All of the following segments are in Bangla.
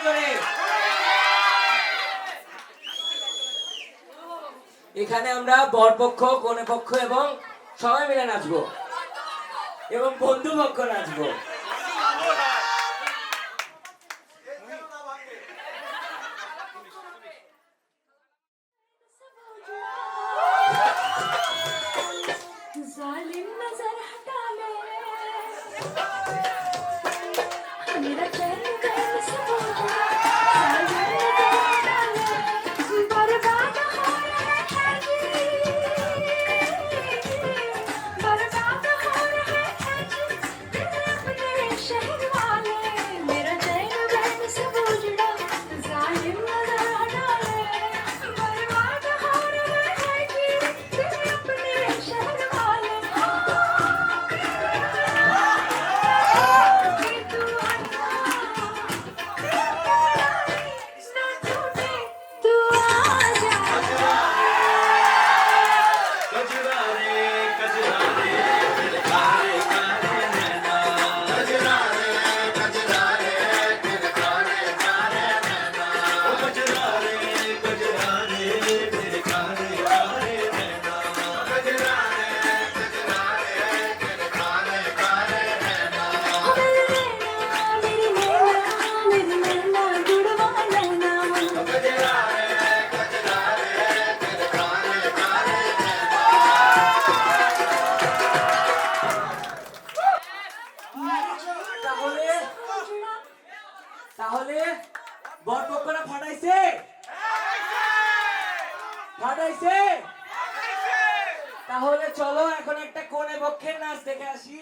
করে। এখানে আমরা বরপক্ষ, কনে পক্ষ এবং সবাই মিলে নাচবো এবং বন্ধু পক্ষ নাচবো। তাহলে বরপক্ষরা ফাটাইছে ফাটাইছে। তাহলে চলো এখন একটা কোণে পক্ষের নাচ দেখে আসি।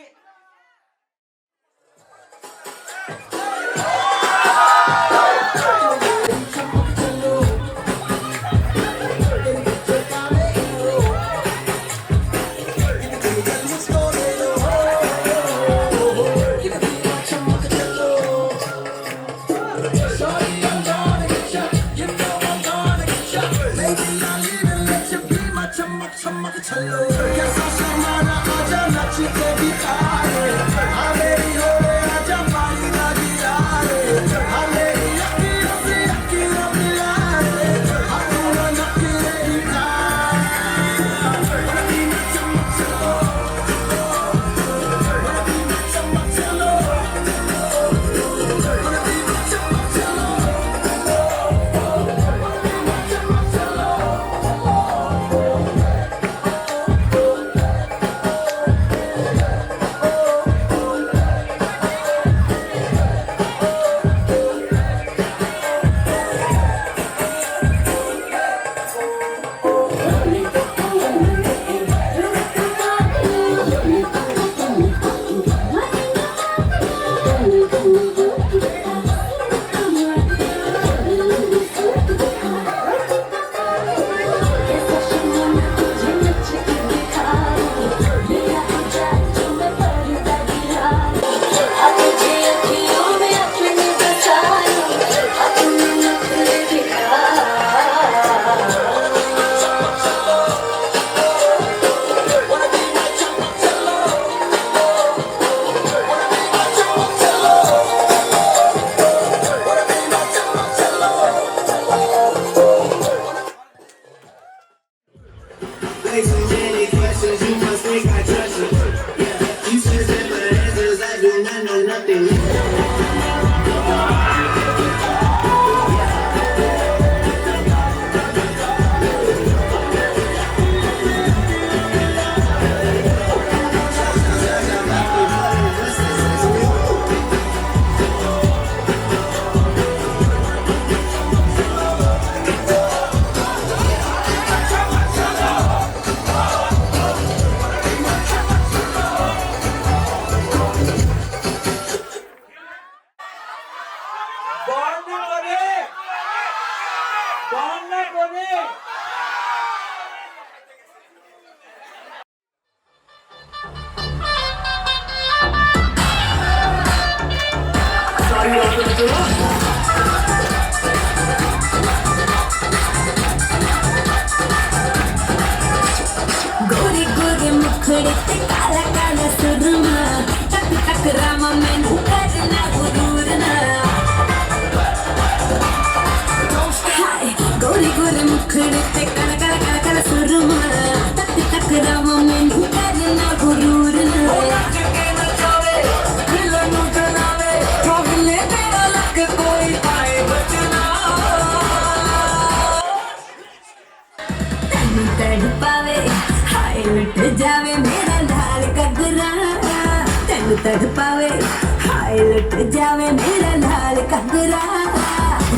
लुट जावे मेरा लाल घगरा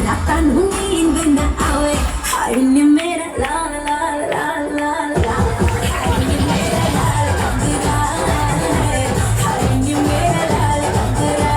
रातां नूं नींद ना आवे हाय नी मेरा लाल लाल लाल लाल लाल हाय नी मेरा लाल घगरा हाय नी मेरा लाल घगरा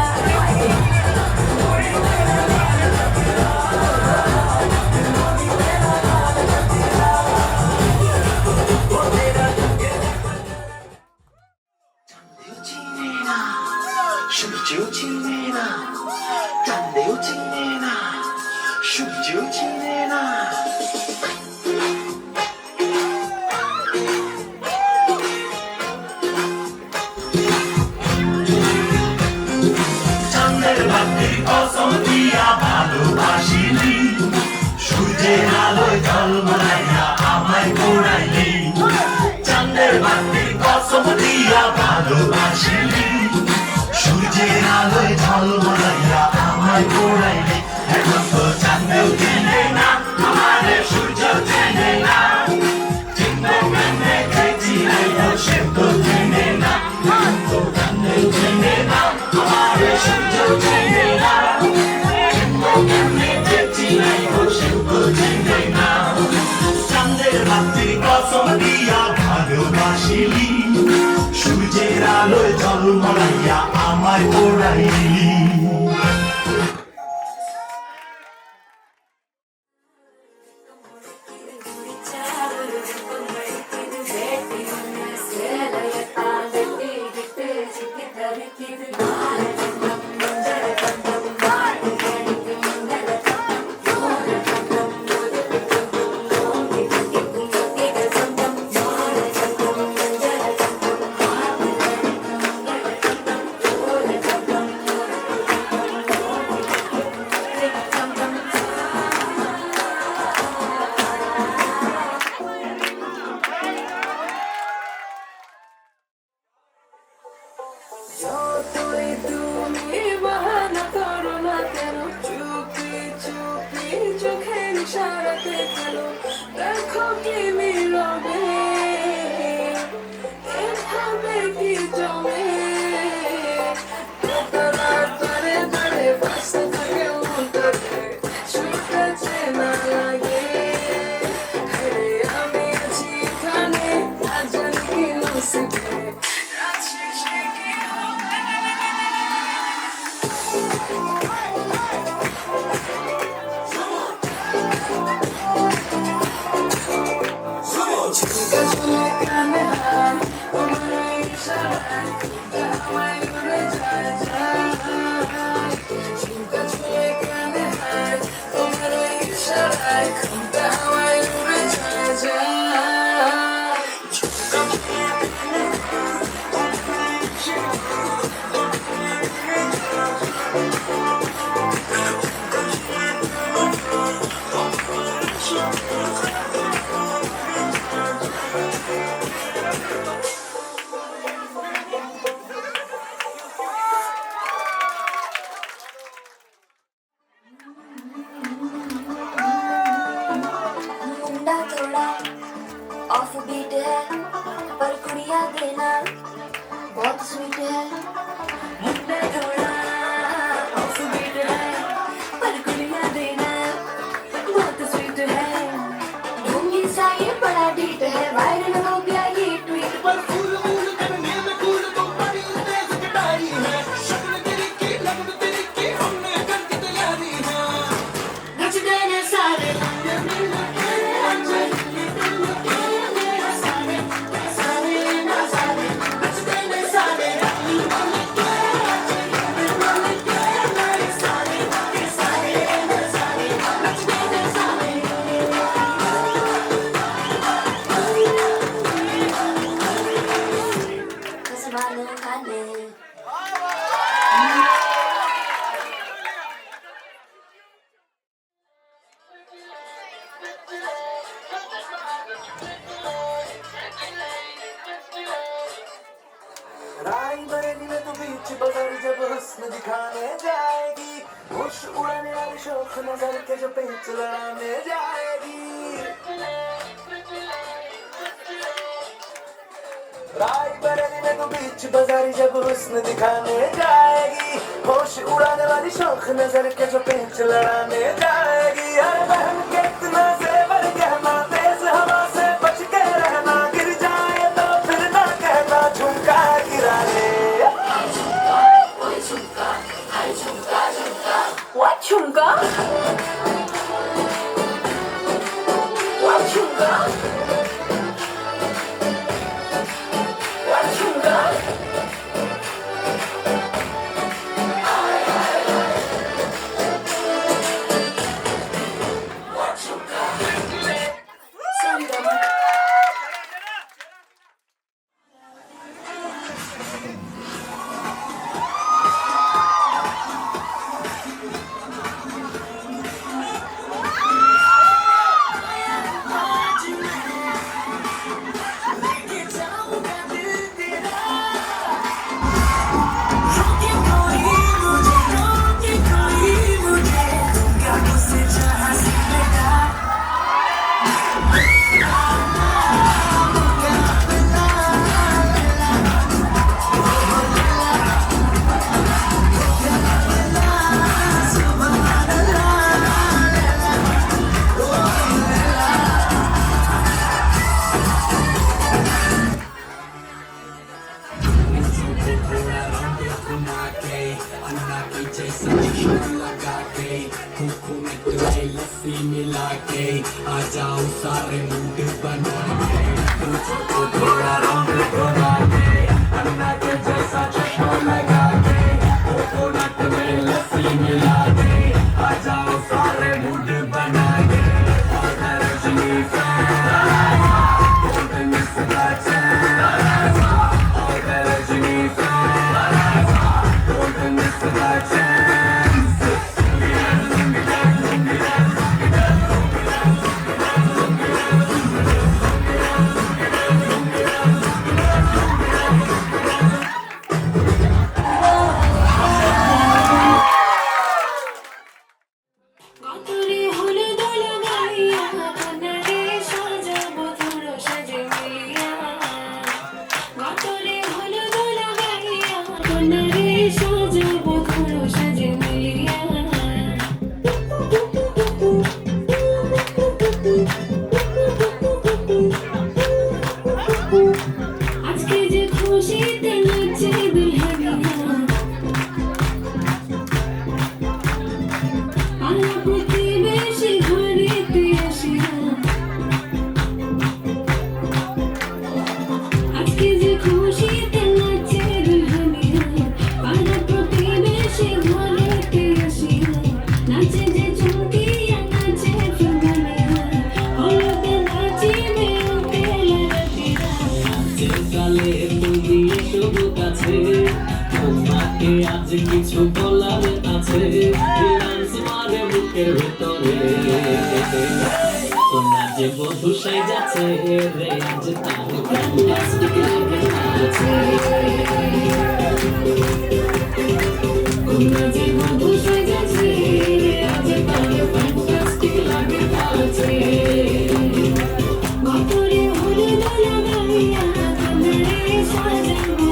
চাঁদের বাতির কসম দিয়া ভালোবাসিলি সূর্যের আলোয় ঝলমলাইয়া আমায় পোড়াইলি চাঁদের বাতির কসম দিয়া ভালোবাসিলি সূর্যের আলোয় ঝলমলাইয়া আমায় পোড়াইলি এখন তো চাঁদেও চেনে না আমারে সূর্য চেনে না চিনতে মেনে খেয়েছি সে তো চেনে না তো চাঁদেও চেনে না আমারে সূর্য চেনে না চিনতে মেনে খেয়েছি সে তো চেনে না চাঁদের বাতির কসম দিয়া ভালোবাসিলি সূর্যের আলোয় ঝলমলাইয়া আমায় পোড়াইলি যতই তুমি বাহানা করো না কেন চুপি চুপি চোখের ইশারাতে খেলো দেখো কি নীরবে এভাবে কি জমে তারার তারে তারে বাসতে থাকে মনটাকে সুরটা চেনা লাগে হরে আমি আছি এখানে আজ জানি কি নসিবে আছি সে কি Chica chule kaane hai, tumhare isharaye, hamaye ude jaye jaye. Chica chule kaane hai, tumhare isharaye, hamaye ude jaye jaye. Chica chule kaane hai, tumhare isharaye, मुंडा थोड़ा ऑफ बीट है पर कुड़िया देना बहुत स्वीट है मुंडा थोड़ा ऑफ बीट है पर कुड़िया देना बहुत स्वीट है ढूंढी सा ये बड़ा डीट है वायरल हो गया ये ट्वीट पर फूल फूल करने में फूल तो बड़ी तेज कटाई है शक्ल तेरी की लगन तेरी की हमने कर दी तैयारी है नच देने सारे रायबरेली में तो बीच बाजार जब हुस्न दिखाने जाएगी होश उड़ाने वाली शौक नजर के जो पेच लड़ाने जाएगी रायबरेली में तो बीच बाजारी जब हुस्न दिखाने जाएगी, होश उड़ाने वाली शौक नजर के जो पेंच लड़ाने जाएगी। अरे बहन के इतना जेवर गहना, तेज हवा से बच के रहना, गिर जाए तो फिर ना कहना झुमका गिरा ले। What झुमका? What झुमका? What झुमका? संगम आ जाओ सारे मूड बना के, तुझको थोड़ा रंग बना के, अन्ना के जैसा चश्मा लगा के, कोकोनट में लस्सी मिला के, आ जाओ सारे मूड बना के, और Rajni fan, golden is the chance, और Rajni fan, golden is the chance. আজ কিছু বলার আছে, ডান্স মারে বুকের ভিতরে, তোমরা যে বধু সাজাচ্ছে রে, আজ তার ফ্যান্টাস্টিক লাগে আছে, তোমরা যে বধু সাজাচ্ছে রে, আজ তার ফ্যান্টাস্টিক লাগে আছে। গতরে হলে দোলা গাইয়া তোমরে সাজাবো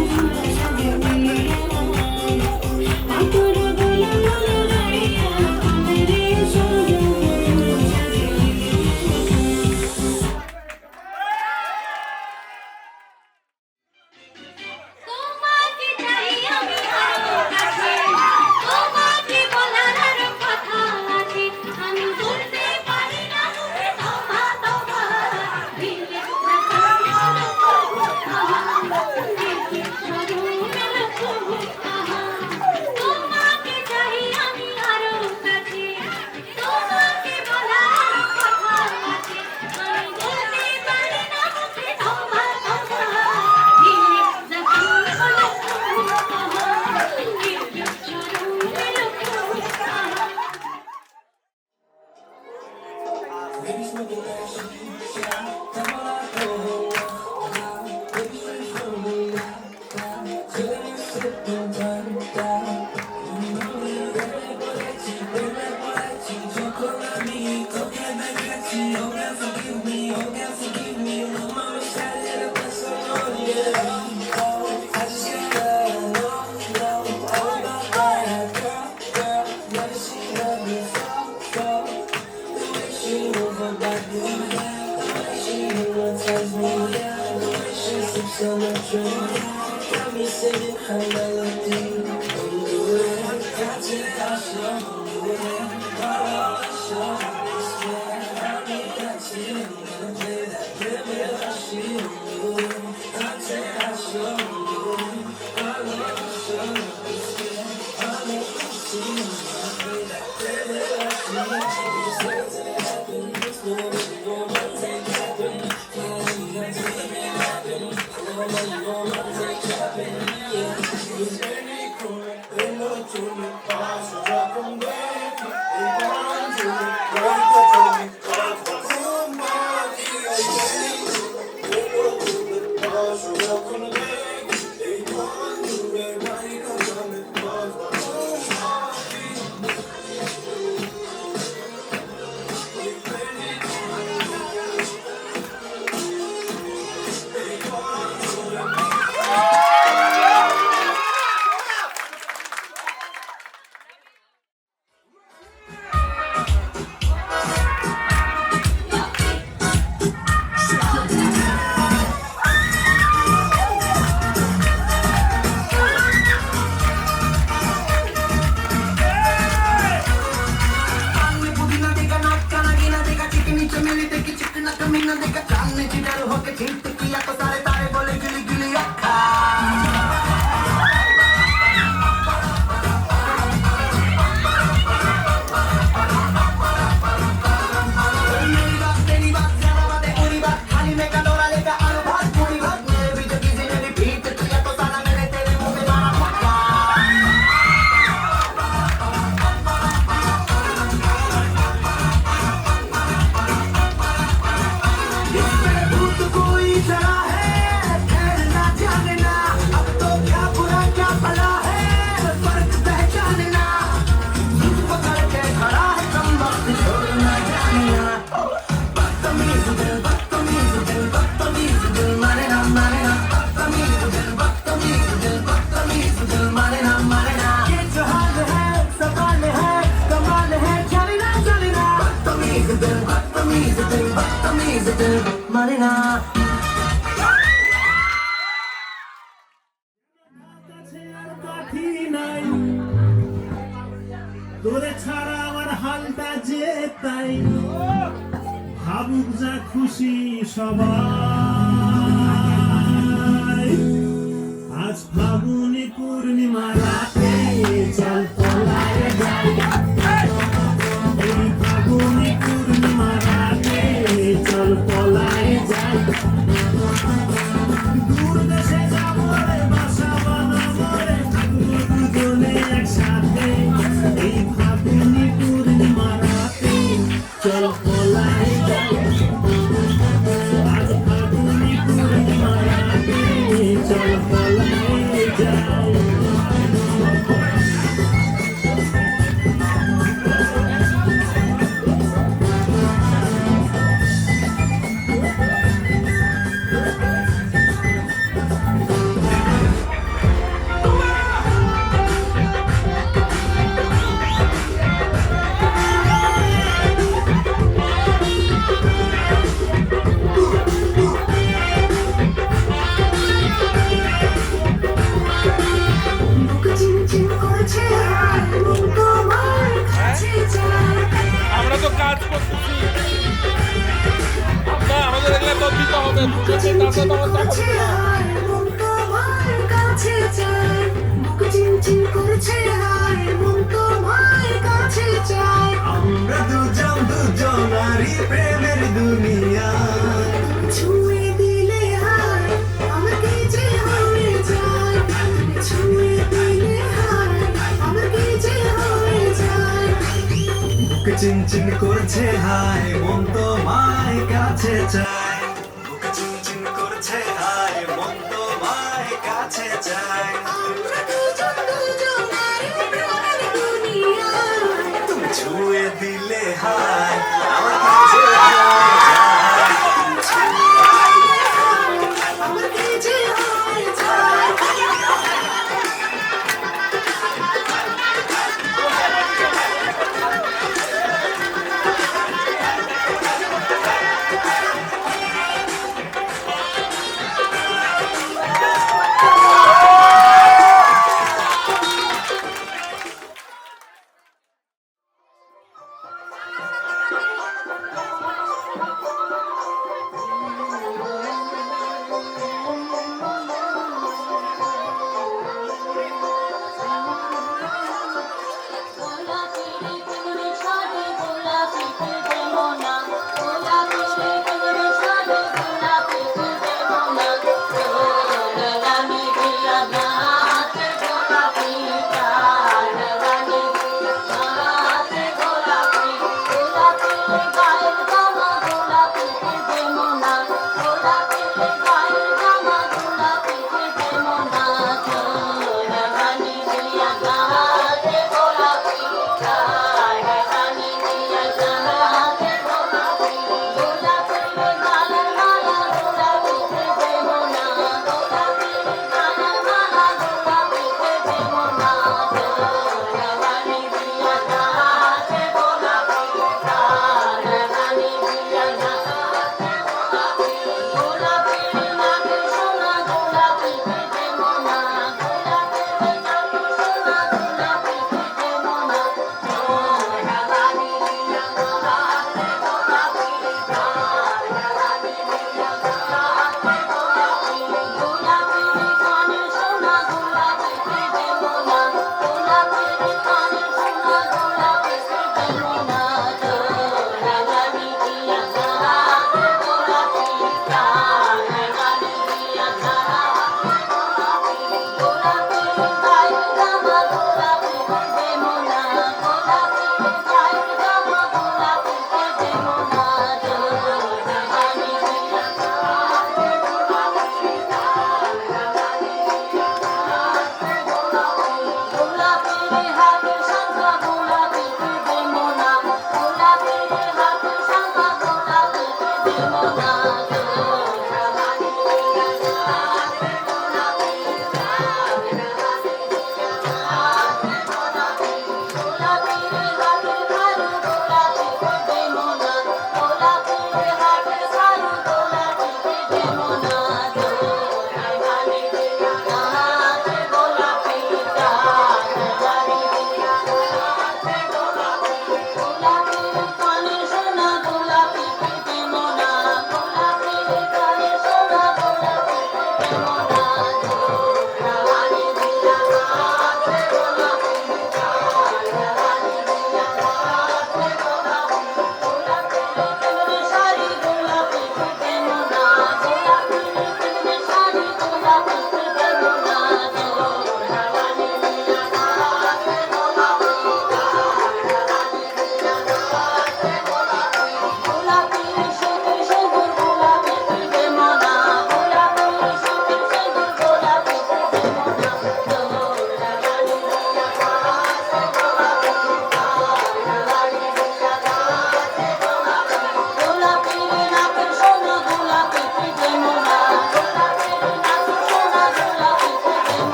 senin hayalin kaçı aşığım aşığım hani kaçayım demir aşığım kaçı aşığım তোরে ছাড়া আমার হালটা যে তাই ভাবুক যা খুশি সবাই আজ ফাগুনি পূর্ণিমা রাতে চল পলায় যাই এই ফাগুনি পূর্ণিমা রাতে চল পলায় যাই দূর দেশে যাবো রে বাসা বানাবো রে থাকবো দুজনে একসাথে এই ফাগুনি পূর্ণিমা রাতে চল পলায় যাই আজ ফাগুনি পূর্ণিমা রাতে চল পলায় যাই আমরা তো কাজ করতেছি আমরা আমাদের এগুলো তো দিতে হবে বুঝেছি তাতে তো আমার টাকা দিতে হবে। আমরা দুজন দুজনারই প্রেমের দুনিয়া ছুঁয়ে দিলে হায় আমার কি যে হয়ে যায় ছুঁয়ে দিলে হায় আমার কি যে হয়ে যায় বুক চিনচিন করছে হায় মন তোমায় কাছে চায় বুক চিনচিন করছে হায় মন তোমায় কাছে চায় আমরা দুজন দুজনারই প্রেমের দুনিয়া তুমি ছুঁয়ে দিলে হায় আমার কাছে হয়ে যায় আমার কি যে হয়ে যায়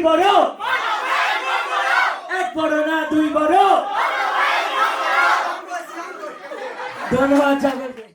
বড়, এক বড় না দুই বড়। ধন্যবাদ সকলকে।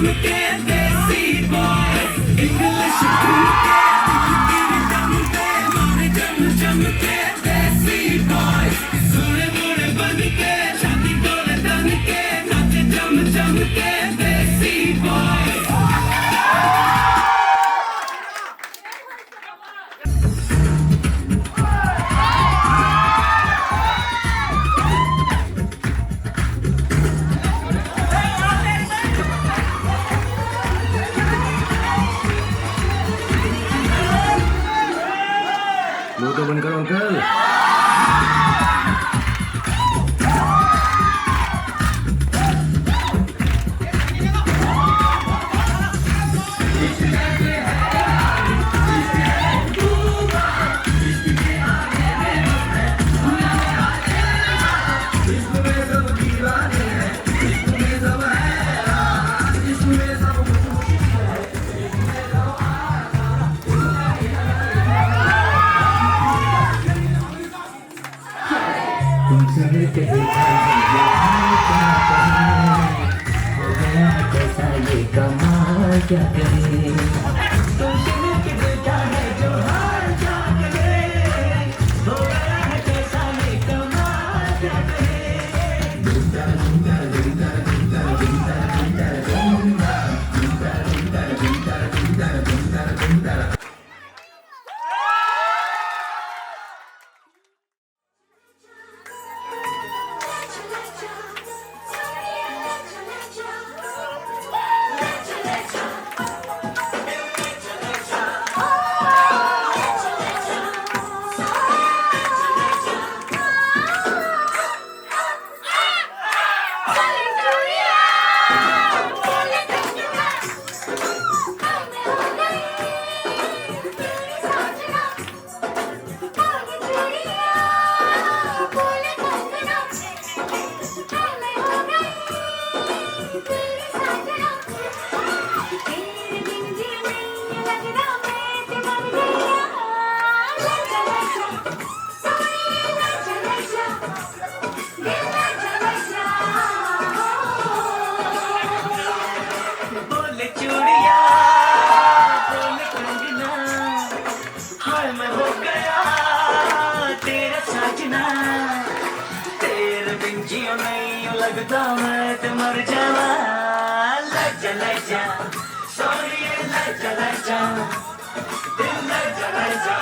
चमके देसी बॉय इंग्लिश फूके चमके मारे चमके देसी बॉय सुरे बुरे बनके शादी डोले तनके नाचे चमके देसी बॉय मुंह तो बंद करो अंकल। तुमसे मिलके देखा हो गया कैसा ये कमाल क्या करे तुमसे मिलके देखा है जो हाल क्या करे हो गया है कैसा ये कमाल क्या करे बोले चूड़िया बोले कंगना हाय मैं हो गया तेरा साजना तेरे बिन जियो नहीं लगता मैं तो मर जावा लग जा सॉरी लग जा दिल लग जा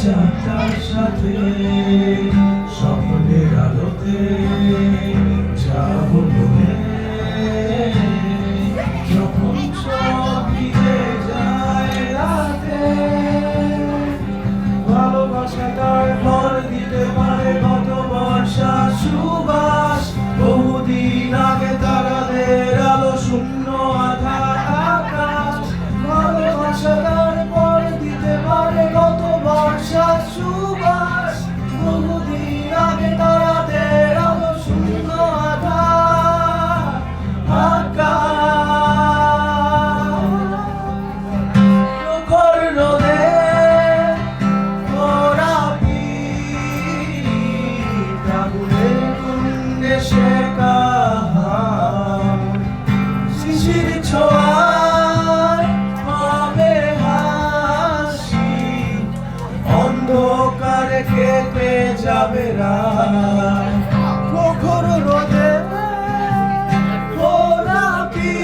চাঁদার সাথে স্বপ্নের আলোতে যাবো মনে যখন সব ভিজে যায় রাতে ভালোবাসাটার ভর দিতে পারে কত বর্ষা সুবাস বহুদিন আগে তারাদের আলো শূন্য আধা আকাশ ভালোবাসাটার ভর দিতে পারে কত বর্ষা সুবাস কেটে যাবে রাত প্রখর রোদে গোলাপি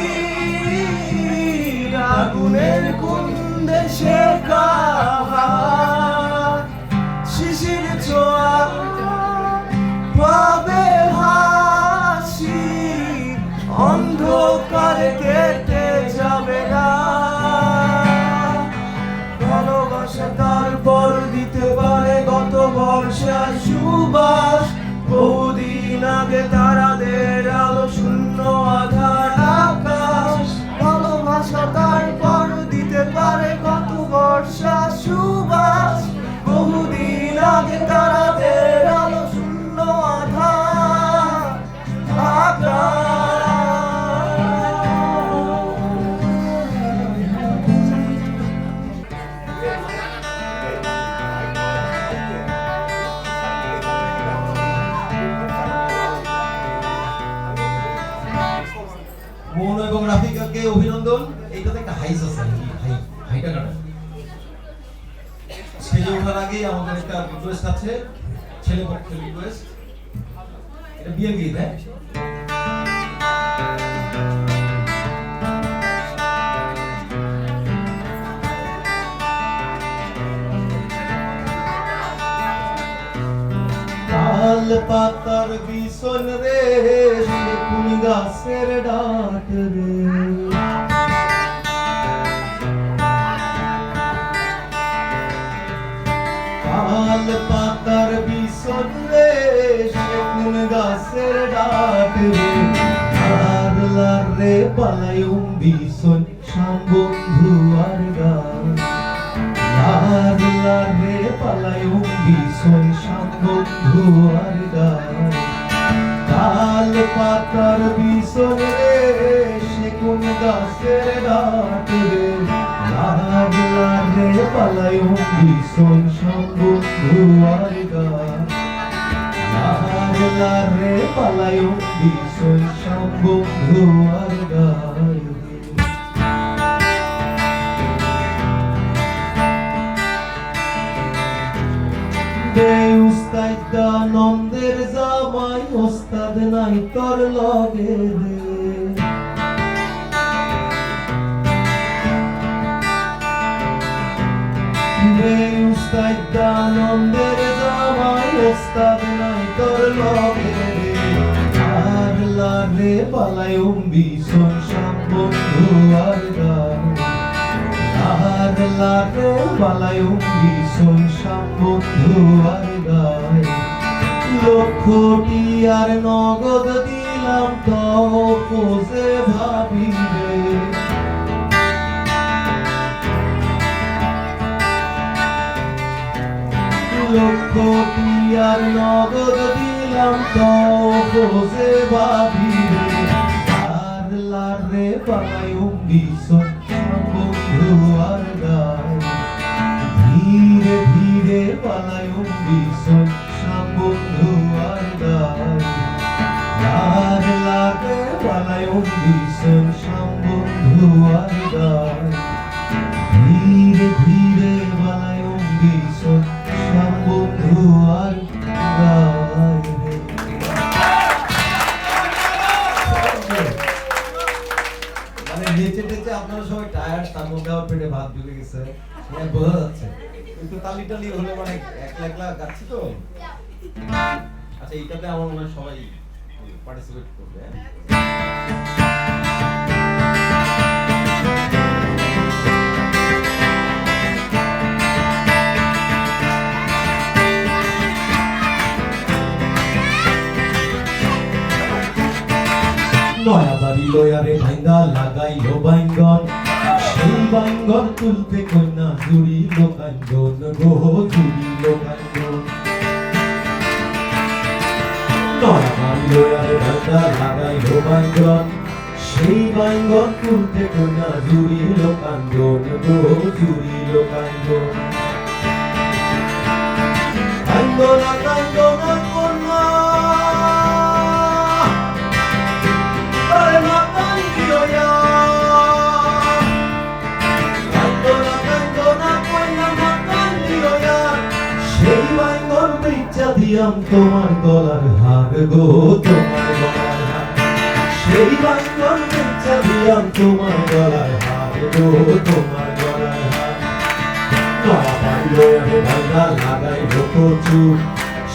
আগুনের কুন্দে শেখা হাত শিশির ছোঁয়া পাবে হাসি অন্ধকারে কেটে যাবে না ভালোবাসা তারপর দিতে পারে গত বর্ষার সুবাস বহুদিন আগে তারাদের আলো শূন্য আধার আকাশ ভালোবাসা তারপর দিতে পারে গত বর্ষার সুবাস বহুদিন আগে তারাদের আলো শূন্য আধার আকাশ মন এবং রাফিকাকে অভিনন্দন। এইটাতে একটা হাইস আছে, হাইটা কাটা স্টেজে ওঠার আগেই আমাদের একটা রিকোয়েস্ট আছে, ছেলে পক্ষের রিকোয়েস্ট। এটা বিয়ে গীত, হ্যাঁ? তাল পাতার বিছন রে কোন গাছের ডাট রে তাল পাতার বিছন রে কোন গাছের ডাট রে আর লারে পালায়ুম বিছন সাম্বন্ধু আর গান আর লারে পালায়ুম বিছন সাম্বন্ধু আর গান তাল পাতার বিছন রে কোন গাছের ডাট রে আর লারে পালায়ুম বিছন সাম্বন্ধু আর গান আর লারে পালায়ুম বিছন সাম্বন্ধু আর গান উস্তাদ নন্দের জামাই ওস্তাদ নাই তোর লগে রে উস্তাদ নন্দের জামাই ওস্তাদ নাই তোর লগে আর লারে পালায়ুম বিছন সাম্বন্ধু আর গান আর লারে পালায়ুম বিছন সাম্বন্ধু আর গান লক্ষটি আর নগদ দিলাম তাও পোষে ভাবিবে লক্ষটি আর নগদ দিলাম তাও পোষে ভাবিবে আর লারে পালায়ুম বিছন সাম্বন্ধু আর গান ধীরে ধীরে পালায়ুম বিছন সাম্বন্ধু আর গান আর লাগে পালায়ুম বিছন সাম্বন্ধু আর গান ধীরে ধীরে পালায়ুম বিছন সাম্বন্ধু আর গান মানে নেচে নেচে আপনারা সবাই টায়ার্ড, তার মধ্যে আমার পেটে ভাত ঢুকে গেছে, বোঝা যাচ্ছে। কিন্তু তালি টালি হলে মানে একলা একলা গাচ্ছি তো। আচ্ছা, এইটাতে আমার মনে হয় সবাই পার্টিসিপেট করবে। নয়া বাড়ি লয়ারে ভাঙ্গা লাগাইলো বাইঙ্গন, সেই বাইঙ্গন তুলতে কন্যা জুড়িল কাঞ্জন গো জুড়িল কাঞ্জন। নয়া বাড়ি লয়ারে ভাঙ্গা লাগাইলো বাইঙ্গন, সেই বাইঙ্গন তুলতে কন্যা জুড়িল কাঞ্জন গো জুড়িল কাঞ্জন। কাঞ্জনা কাঞ্জনা কন্যা সেই বাইঙ্গন কলম বেচা দিয়াম তোমার গলার হার গো তোমার গলার হার সেই বাঙ্গন বেচা দিয়াম তোমার গলার হার গো তোমার গলার হার নয়া পাইলো রে ভাঙা লাগাইলো কচু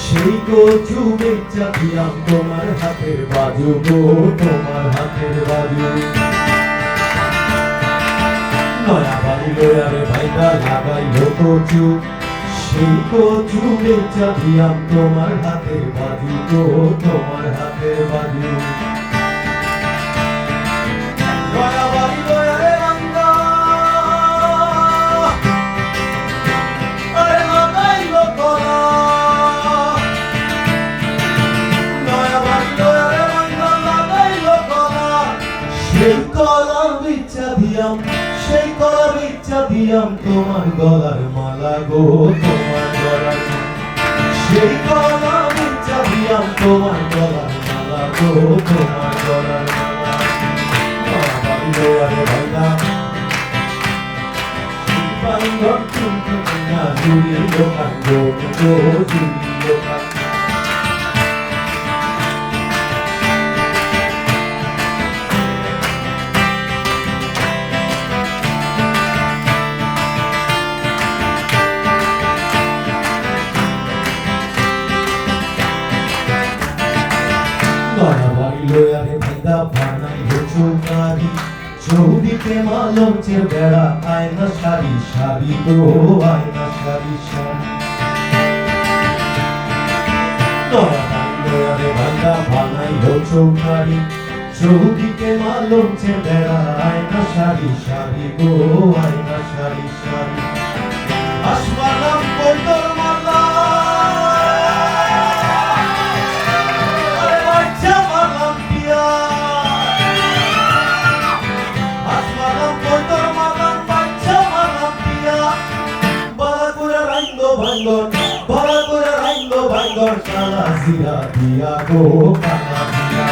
সেই কচু বেচা দিয়াম তোমার হাতের বাজু গো তোমার হাতের বাজু নয়া পাইলো রে ভাঙা লাগাইলো কচু সেই কচু বেচা দিয়াম তোমার হাতের বাজু গো তোমার হাতের বাজু নয়া পাইলো রে ভাঙা আরে লাগাইলো কলা নয়া পাইলো রে ভাঙা লাগাইলো কলা সেই কলা বেচা দিয়াম সেই কলা বেচা দিয়াম তোমার গলার মালা গো তোমার গলার সেই কলা বেচা দিয়াম তোমার গলার মালা গো তোমার গলার মালা বাবাইলো আরে ভাইলা বাঙ্গন চুমকে না জুড়িলো কাঙ্গ গো জুড়িলো কাঙ্গ লয়ারে ভাইদা বানাইলো চৌকারি চৌদিকে মালঞ্চের বেড়া আয়না সারি সারি গো আয়না সারি সারি লয়ারে ভাইদা বানাইলো চৌকারি চৌদিকে মালঞ্চের বেড়া আয়না সারি সারি গো আয়না সারি সারি আসমানাম কইতর মালা বড় করে রাইলো ভাঙ্গর কালা জিরা দিয়া গো কালা জিরা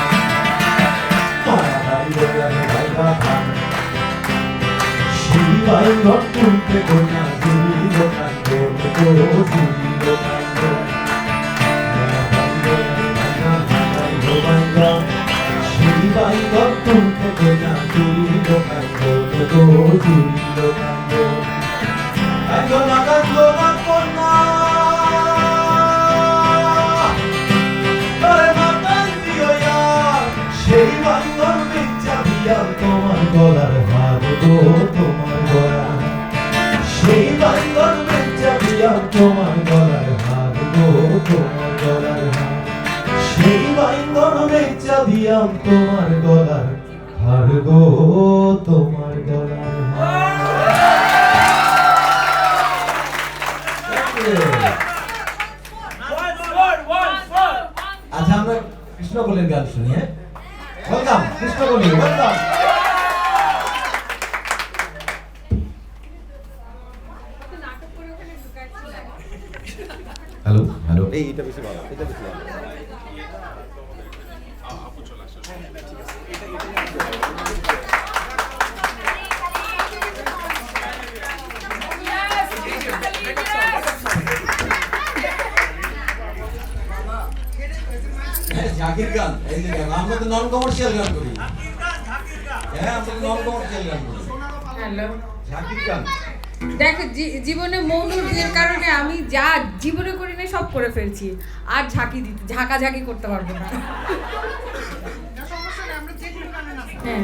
মায়া রাইলো আরে ভাইরা ভাঙ সেই ভাঙ্গর তুলতে কোনা জুড়িলো কাঙ্গ গো জুড়িলো কাঙ্গ মায়া রাইলো আরে ভাইরা ভাঙাইলো ভাঙ্গর সেই ভাঙ্গর তুলতে কোনা জুড়িলো কাঙ্গ গো জুড়িলো কাঙ্গ এখন আগালো না কোনা সেই বাঙ্গন বেচা দিয়াম তোমার গলার হার গো তোমার গলার সেই বাঙ্গন বেচা দিয়াম তোমার গলার হার গো তোমার গলার হার সেই বাঙ্গন বেচা দিয়াম তোমার গলার হার গো তোমার গলার হার আচ্ছা আমরা কৃষ্ণ বলের গান শুনি হ্যাঁ ওয়েলকাম কৃষ্ণ বলি ওয়েলকাম হ্যালো হ্যালো এই এটা বেশি ভালো এটা বেশি ভালো জাকির গান এই যে গান আমরা তো নন কমার্শিয়াল গান করি হ্যাঁ আমরা নন কমার্শিয়াল গান করি হ্যালো জাকির গান দেখো জীবনে মৌনুর কারণে আমি যা জীবনে করি না সব করে ফেলছি আর ঝাঁকাঝাঁকি করতে পারবো না হ্যাঁ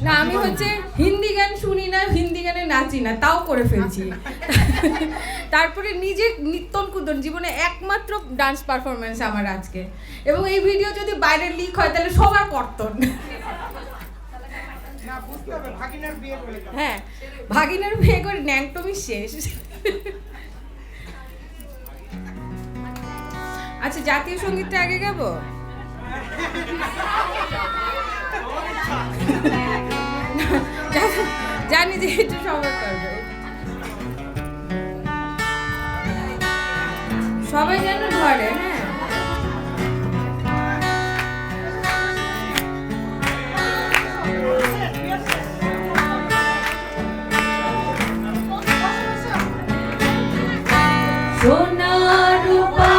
না আমি হচ্ছে হিন্দি গান শুনি না হিন্দি গানে নাচি না তাও করে ফেলছি তারপরে নিজে নিত্যন কুদন জীবনে একমাত্র ডান্স পারফরমেন্স আমার আজকে এবং এই ভিডিও যদি বাইরে লিক হয় তাহলে সবার কর্তন হ্যাঁ ভাগিনার বিয়ে করে ন্যাংটমি শেষ আচ্ছা জাতীয় সঙ্গীতটা আগে গাবো জানি যে একটু সবাই করবে সবাই যেন ধরে হ্যাঁ সোনা রূপা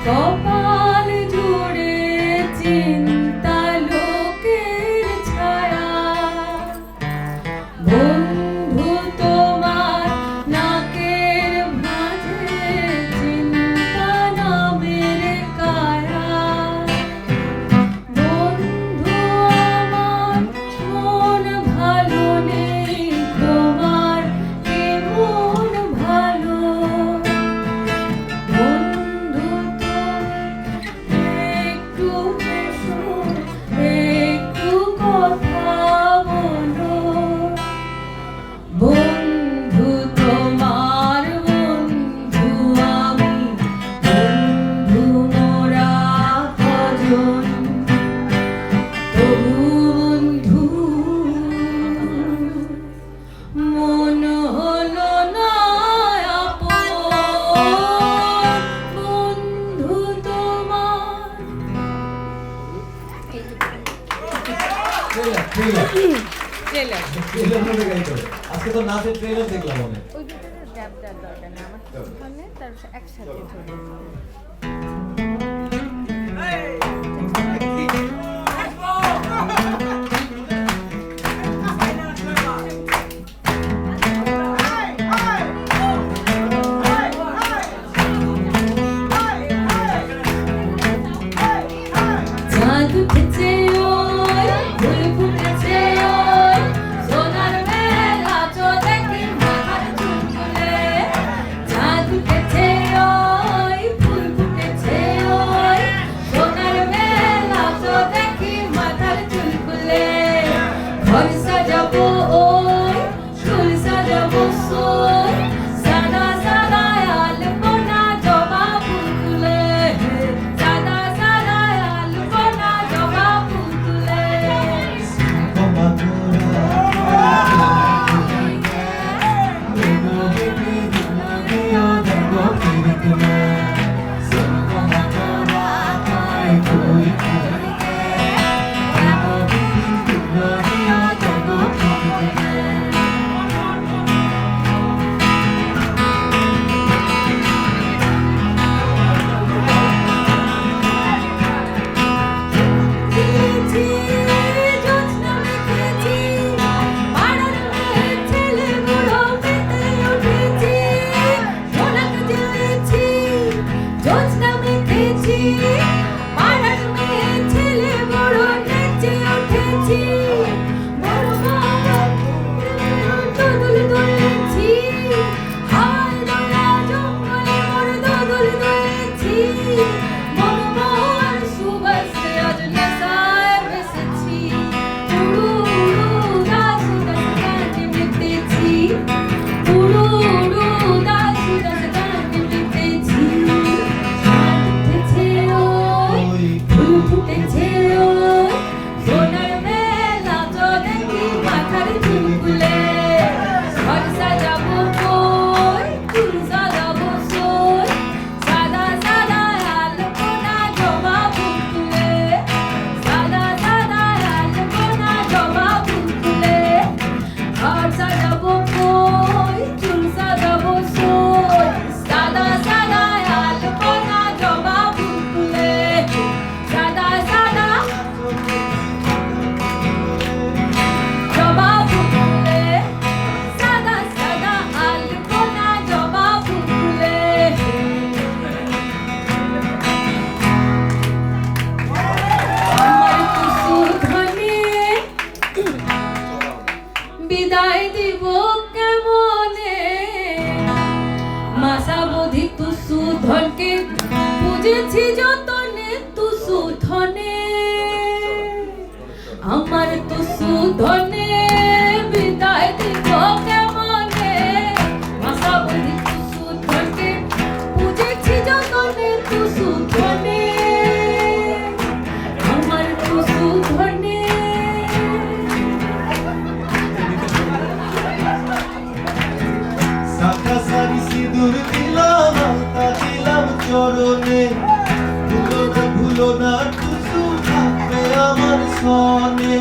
কপাল জুড়ে চিন্তা লোকের ছায়া বন্ধু তোমার নাকের মাঝে চিন্তা নামের কায়া বন্ধু আমার মন ভালো নেই তোমার কেমন ভালো বন্ধু তুমি একটু এসো একটু কথা বলো বন্ধু তোমার বন্ধু আমি বন্ধু মোরা কজন তবু বন্ধু মন হলো না আপন বন্ধু তোমার ট্রেলার মনে গাইতো আজকে তো নাচের ট্রেলার দেখলাম অনেক ওই দুটোর গ্যাপ দেওয়ার দরকার নেই আমার ওখানে তার একসাথে ধরে চাঁদ উঠেছে ওই ফুল ফুটেছে ওই সোনার মেলা চো দেখি মাথার চুল তুলে চাঁদ উঠেছে ওই ফুল ফুটেছে ওই সোনার মেলা চো দেখি মাথার চুল তুলে ঘর সাজাবো ওই চুল সাজাবো সোই সাদা সাদা আলপনা জবা ফুল তুলে সাদা সাদা আলপনা জবা ফুল তুলে দেখেছি জোছনা দেখেছি পাড়ার মেয়ে ছেলে বুড়ো মেতে উঠেছি ঢোলক জ্বলেছি জোছনা দেখেছি পাড়ার মেয়ে ছেলে বুড়ো নেচে উঠেছি বড় বাবা দোদুল দুলেছি হাওয়ার দোলা জঙ্গলে বড় দোদুল দুলেছি মনমোহন সুবাসে আজ নেশায় বেসেছি উড়ু উড়ু দাস দাস গানে মেতেছি উড়ু উড়ু দাস দাস গানে মেতেছি চাঁদ উঠেছে ওই ফুল ফুটেছে ওই সোনার মেলা চো দেখি মাথার চুল খুলে ঘর সাজাবো ওই চুল সাজাবো সোই সাদা সাদা আলপনা জবা ফুল তুলে সাদা সাদা আলপনা জবা ফুল তুলে ঘর সাজাবো ওই চুল সাজাবো সোই সাদা সাদা আলপনা জবা ফুল তুলে সাদা সাদা জবা ফুল তুলে সাদা সাদা আলপনা জবা ফুল তুলে আমার টুসু ধনে বিদায় দিব কেমনে মাসাবধি টুসু ধনকে বুঝেছি যতনে টুসু ধনে আমার টুসু ধনে বিদায় দিব কেমনে মাসাবধি টুসু ধনকে বুঝেছি যতনে টুসু ধনে আমার টুসু ধনে সাদা সারি সিঁদুর দিলাম আলতা দিলাম চরণে ভুলো না টুসু থাকবে আমার সনে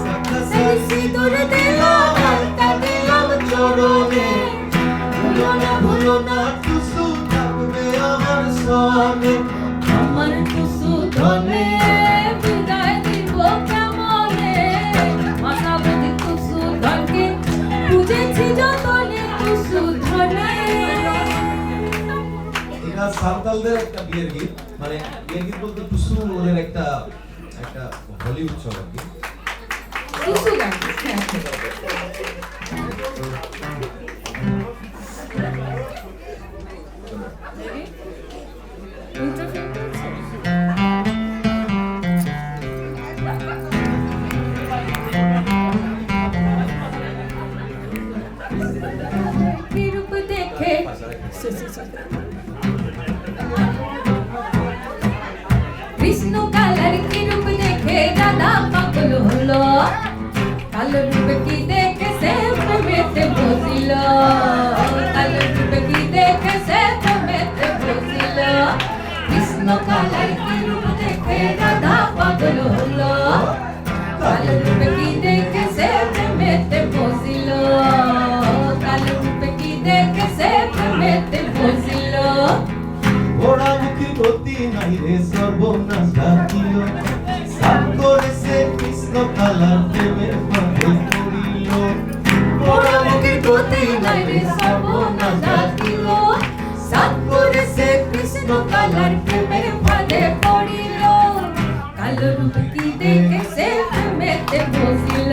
সাদা সারি সিঁদুর দিলাম আলতা দিলাম চরণে ভুলো না টুসু থাকবে আমার সনে সাঁওতালদের একটা বিয়ের গীত, মানে বিয়ের গীত বলতে টুসু ওদের একটা হোলি উৎসব আর কি। টুসু গান, রূপ দেখে কৃষ্ণ কালার কি রূপ দেখে দাদা পাগল হলো, কালো রূপ কি দেখে সে প্রেমেতে বসিল, কালো রূপ কি দেখে সে প্রেমেতে বসিল, কৃষ্ণ কালার কি রূপ দেখে দাদা পাগল হলো, কালো রূপ কি দেখে সে প্রেমেতে বসিল, কালো রূপ কি দেখে সে প্রেমেতে বসিল। ওরা মুখী গতি নাই রে সর্বনাশ ডাকিল, সাত করেছে কৃষ্ণ কালার প্রেমের ফাঁদে পড়িল। ওরা মুখী গতি নাই রে সর্বনাশ ডাকিল, সাত করেছে কৃষ্ণ কালার প্রেমের ফাঁদে পড়িল, কালো রূপ কি দেখে সে প্রেমেতে বসিল,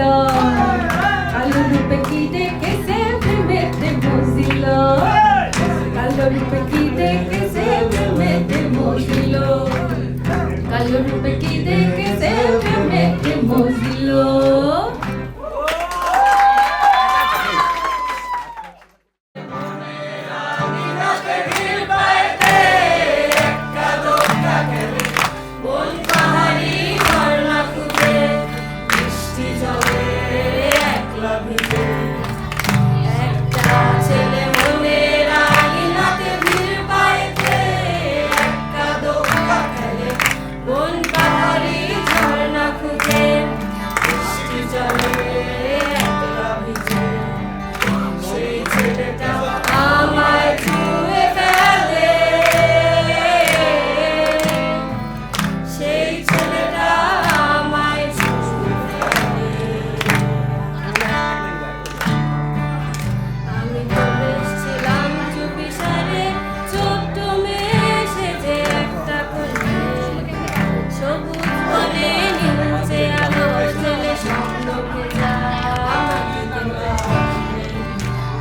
কালো রূপ কি দেখে সে প্রেমেতে বসিল, কালো রূপ কি দেখে সে প্রেমেতে বসিল, কালো রূপ কি দেখে সে প্রেমেতে বসিল।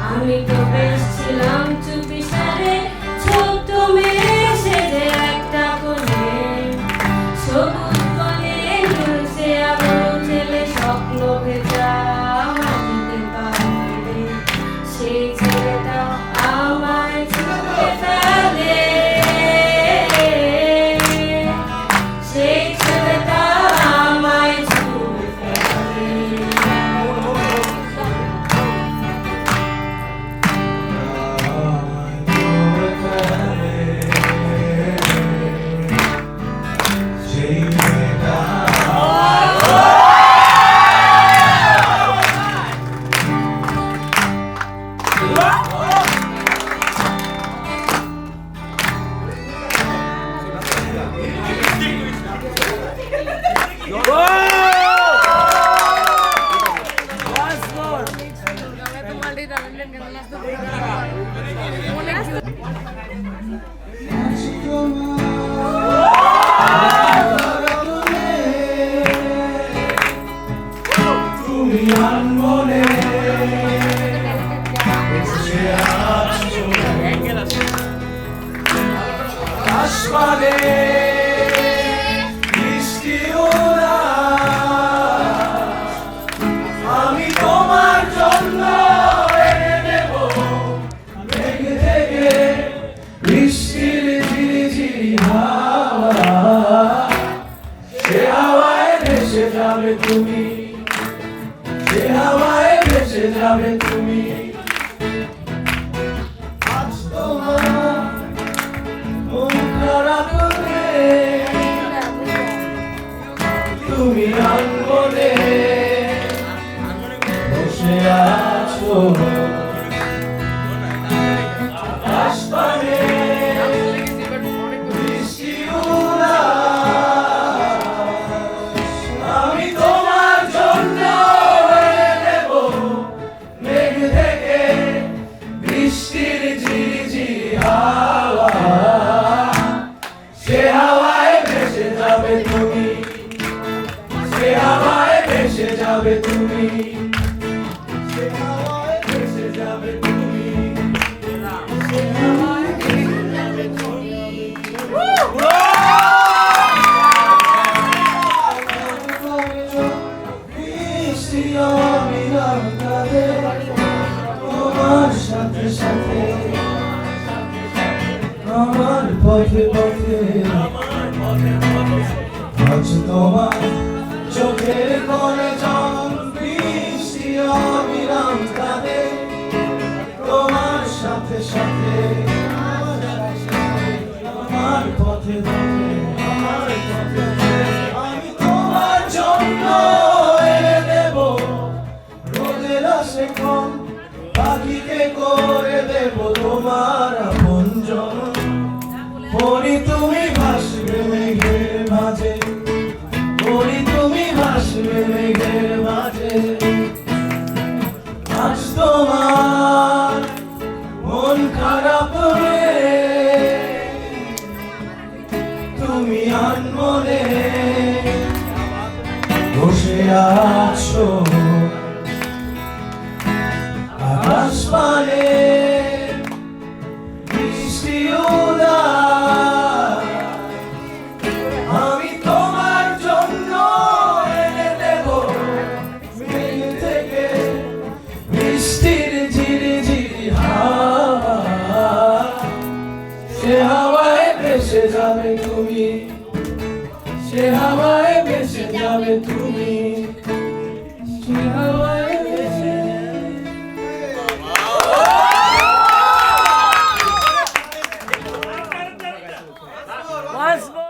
আমি তো বেশ ছিলাম চুপিসারে ছোট্ট মেয়ে সেজে একটা কোণে, সবুজ বনে ঝুলছে আলো ছেলে স্বপ্ন ভেজা মাটিতে পা ফেলে, সেই ছেলেটা আমায় ছুঁয়ে ফেলে, সেই ছেলেটা আমায় ছুঁয়ে ফেলে। আমি তোমার জন্য এনে দেব মেঘে থেকে বৃষ্টির ঝিরিঝিরি হাওয়া, সে হাওয়ায় ভেসে যাবে তুমি, সে হাওয়ায় ভেসে যাবে তুমি। আজ তোমার মুখটার আদরে তুমি আঙ্গনে বসে আছো, আকাশ পানে বৃষ্টি উড়াস, আমি তোমার জন্য এনে দেব মেঘে যাবে তুমি, সে হাওয়ায় ভেসে যাবে তুমি, সে হাওয়ায় ভেসে যাবে তুমি, সে হাওয়ায় ভেসে যাবে তুমি। বৃষ্টি অবিরাম কাঁদে তোমার সাথে সাথে, আমার পথে পথে আজ তোমার চোখের কোণে যখন বৃষ্টি অবিরাম কাঁদে তোমার সাথে সাথে, আমার পথে পথে, আমার পথে আমি তোমার জন্য এনে দেব রোদের আশেক্ষণ, পাখিকে করে দেব তোমার আপনজন। পরি তুমি ভাসবে মেঘের মাঝে, পরি তুমি ভাসবে মেঘের মাঝে, আজ তোমার মন খারাপ রে, তুমি আনমনে বসে আছো আকাশ পানে, বৃষ্টি উদাস আমি তোমার জন্য এনে দেব মেঘ থেকে বৃষ্টির ঝিরি ঝিরি হাওয়া, সে হাওয়ায় ভেসে যাবে তুমি, সে হাওয়ায় ভেসে যাবে তুমি, সে হাওয়ায় ভেসে Once more.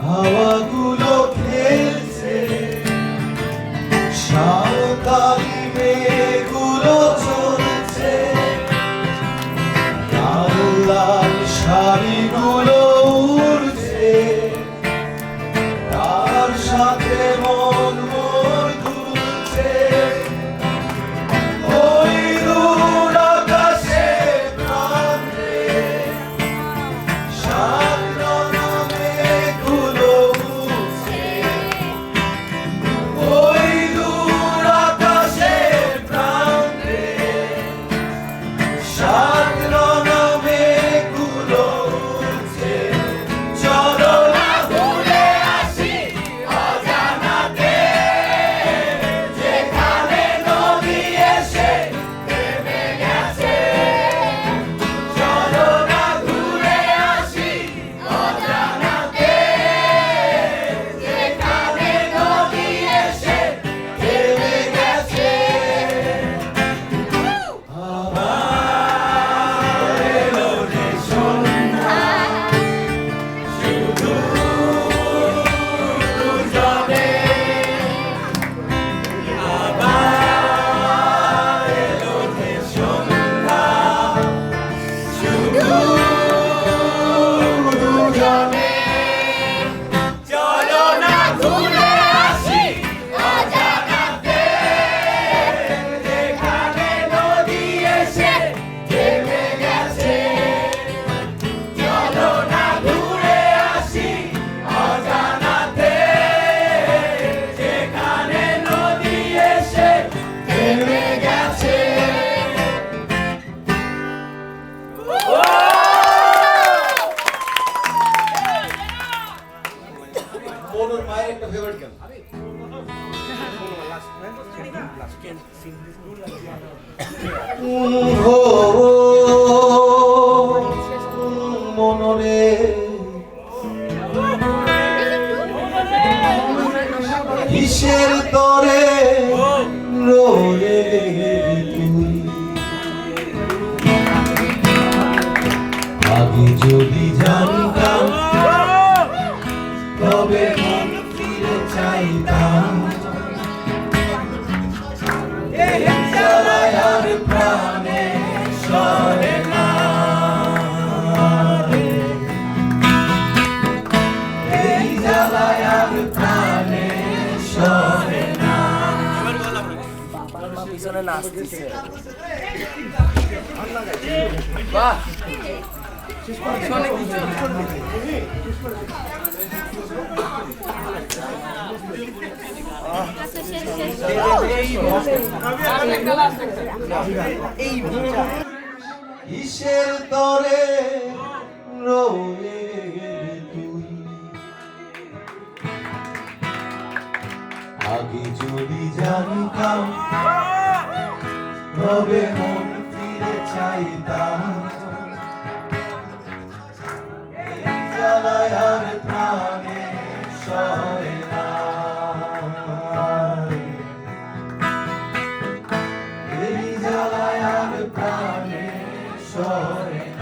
হাওয়াগুলো খেলছে, সাঁওতালি মেয়েগুলো চলছে, লাল লাল শাড়িগুলো উড়ছে, তার সাথে মন মোর দুলছে, ওই দূর আকাশে প্রান্তে ওই দূর আকাশে প্রান্তে সাত রঙা মেঘগুলো উড়ছে, চলো না ঘুরে আসি অজানাতে, যেখানে নদী এসে থেমে গেছে, চলো না ঘুরে আসি অজানাতে, যেখানে নদী এসে থেমে গেছে। আবার এলো রে সন্ধ্যা, শুধু দুজনে, আবার এলো রে সন্ধ্যা, শুধু দুজনে, চলো না ঘুরে আসি অজানাতে, যেখানে নদী এসে থেমে গেছে, চলো না ঘুরে আসি অজানাতে, যেখানে নদী এসে থেমে গেছে। মনরে কিসের তরে রোলে তুই আগে যদি জানতাম তবে মন ফিরে চাইতাম জ্বালায় আর প্রাণে সরে না এই জ্বালায় আর প্রাণে সরে না পিছনে নাচতেছে কিসের তরে রোলে তুই আগে যদি জানতাম তবে মন ফিরে চাইতাম এই জ্বালায় আর প্রাণে সরে না এই জ্বালায় আর প্রাণে সরে